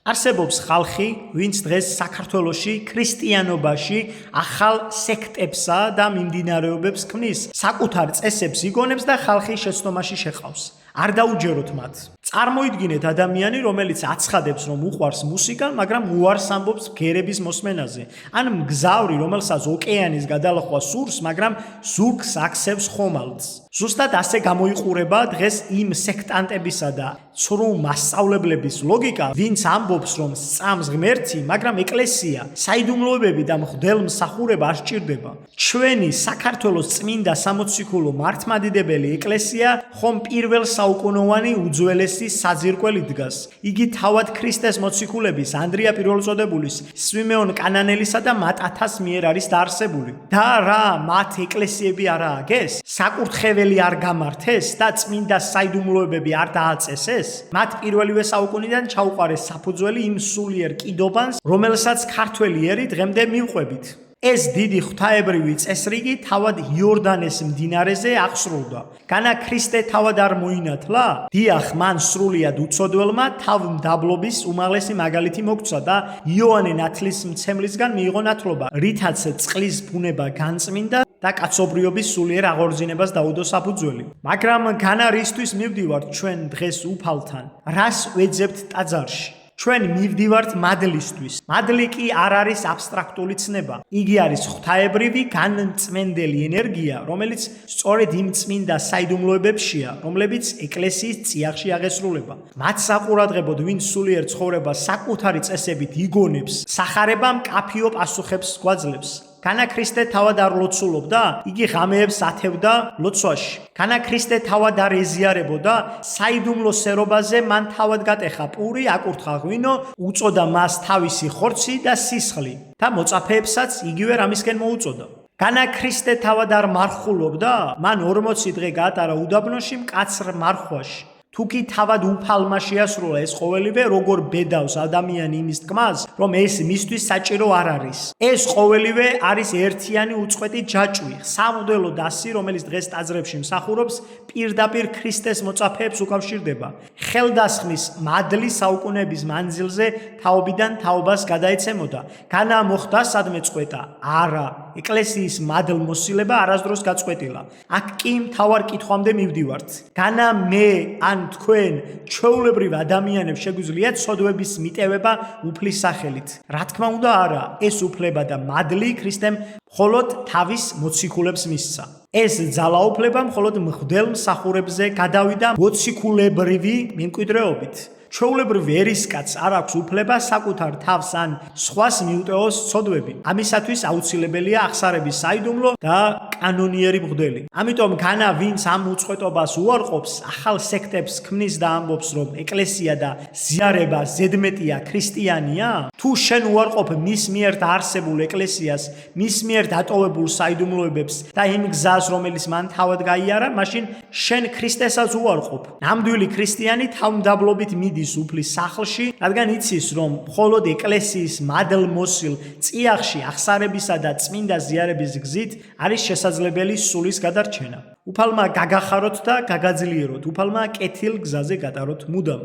არსებობს ხალხი, ვინც დღეს საქართველოში ქრისტიანობაში ახალ სექტებსა და მიმდინარეობებს ქმნის, საკუთარ წესებს იგონებს და ხალხი შეცდომაში შეყავს. არ დაუჯეროთ მათ. წარმოიდგინეთ ადამიანი, რომელიც აცხადებს, რომ უყვარს მუსიკა, მაგრამ უარს ამბობს ბგერების მოსმენაზე. ან მგზავრი, რომელსაც ოკეანის გადალახვა სურს, მაგრამ ზურგს აქსევს ხომალდს. ზუსტად ასე გამოიყურება დღეს იმ სექტანტებისა და ცრუ მასწავლებლების ლოგიკა, ვინც ამბობს, რომ სწამს ღმერთი, მაგრამ ეკლესია, საიდუმლოებები და მღვდელმსახურება არ სჭირდება. ჩვენი საქართველოს წმინდა სამოციქულო მართლმადიდებელი ეკლესია ხომ პირველ საუკუნოვანი უძველესი საძირკველი დგას. იგი თავად ქრისტეს მოციქულების ანდრია პირველწოდებულის, სვიმეონ კანანელისა და მატათას მიერ არის დაარსებული. და რა მათ ეკლესიები არ ააგეს? საკურთხეველი არ გამართეს და წმინდა საიდუმლოებები არ დააწესეს? მათ პირველივე საუკუნიდან ჩაუყარეს საფუძველი იმ სულიერ კიდობანს, რომელსაც ქართველი ერი დღემდე მივყვებით. ეს დიდი ღვთაებრივი წესრიგი თავად იორდანეს მდინარეზე აღსრულდა. განა ქრისტე თავად არ მოინათლა? დიახ, მან სრულიად უცოდველმა თავმდაბლობის უმაღლესი მაგალითი მოგცა და იოანე ნათლისმცემლისგან მიიღო ნათლობა, რითაც წყლის ბუნება განწმინდა და კაცობრიობის სულიერ აღორძინებას დაუდო საფუძველი. მაგრამ განა რისთვის მივდივართ ჩვენ დღეს უფალთან? რას ვეძებთ ტაძარში? ჩვენ მივდივართ მადლისთვის. მადლი კი არ არის აბსტრაქტული ცნება. იგი არის ღვთაებრივი განწმენდელი ენერგია, რომელიც სწორედ იმ წმინდა საიდუმლოებებშია, რომლებიც ეკლესიის წიაღში აღესრულება. მათ საყურადღებოდ, ვინც სულიერ ცხოვრებას საკუთარი წესებით იგონებს, სახარება მკაფიო პასუხებს გვაძლევს. განა ქრისტე თავად არ ლოცულობდა, იგი ღამეებს ათევდა ლოცვაში. განა ქრისტე თავად არ ეზიარებოდა, საიდუმლო სერობაზე მან თავად გატეხა პური, აკურთხა ღვინო, უწოდა მას თავისი ხორცი და სისხლი და მოწაფეებსაც იგივე რამისკენ მოუწოდა. განა ქრისტე თავად არ მარხულობდა, მან 40 დღე გაატარა უდაბნოში მკაცრ მარხვაში. თუ კი თავად უფალმა შეასრულა ეს ყოველივე, როგორ ბედავს ადამიანი იმის თქმას, რომ ეს მისთვის საჭირო არ არის. ეს ყოველივე არის ერთიანი უწყვეტი ჯაჭვი, სამღვდელო დასი, რომელიც დღეს ტაძრებში მსახურობს, პირდაპირ ქრისტეს მოწაფეებს უკავშირდება. ხელდასხმის მადლი საუკუნეების მანძილზე თაობიდან თაობას გადაეცემოდა. განა მოხდა სადმე წყვეტა? არა, ეკლესიის მადლმოსილება არასდროს გაწყვეტილა. აქ კი მთავარ კითხვამდე მივდივართ. განა მე ან თქვენ ჩვეულებრივ ადამიანებს შეგვიძლია ცოდვების მიტევება უფლის სახელით? რა თქმა უნდა არა, ეს უფლება და მადლი ქრისტემ მხოლოდ თავის მოციქულებს მისცა. ეს ძალაუფლება მხოლოდ მღვდელმსახურებზე გადავიდა მოციქულებრივი მემკვიდრეობით. ჩვეულებრივ ერისკაცს არ აქვს უფლება საკუთარ თავს ან სხვას მიუტევოს ცოდვები. ამისათვის აუცილებელია აღსარების საიდუმლო და კანონიერი მღვდელი. ამიტომ განა ვინც ამ უწყვეტობას უარყოფს, ახალ სექტებს ქმნის და ამბობს, რომ ეკლესია და ზიარება ზედმეტია ქრისტიანია, თუ შენ უარყოფ მის მიერ დაარსებულ ეკლესიას, მის მიერ დატოვებულ საიდუმლოებებს და იმ გზას, რომელიც მან თავად გაიარა, მაშინ შენ ქრისტესაც უარყოფ. ნამდვილი ქრისტიანი თავმდაბლობით მიდის უფლის სახლში, რადგან იცის, რომ მხოლოდ ეკლესიის მადლმოსილ წიაღში აღსარებისა და წმინდა ზიარების გზით არის შესაძლებელი სულის გადარჩენა. უფალმა გაგახაროთ და გაგაძლიეროთ, უფალმა კეთილ გზაზე გატაროთ მუდამ.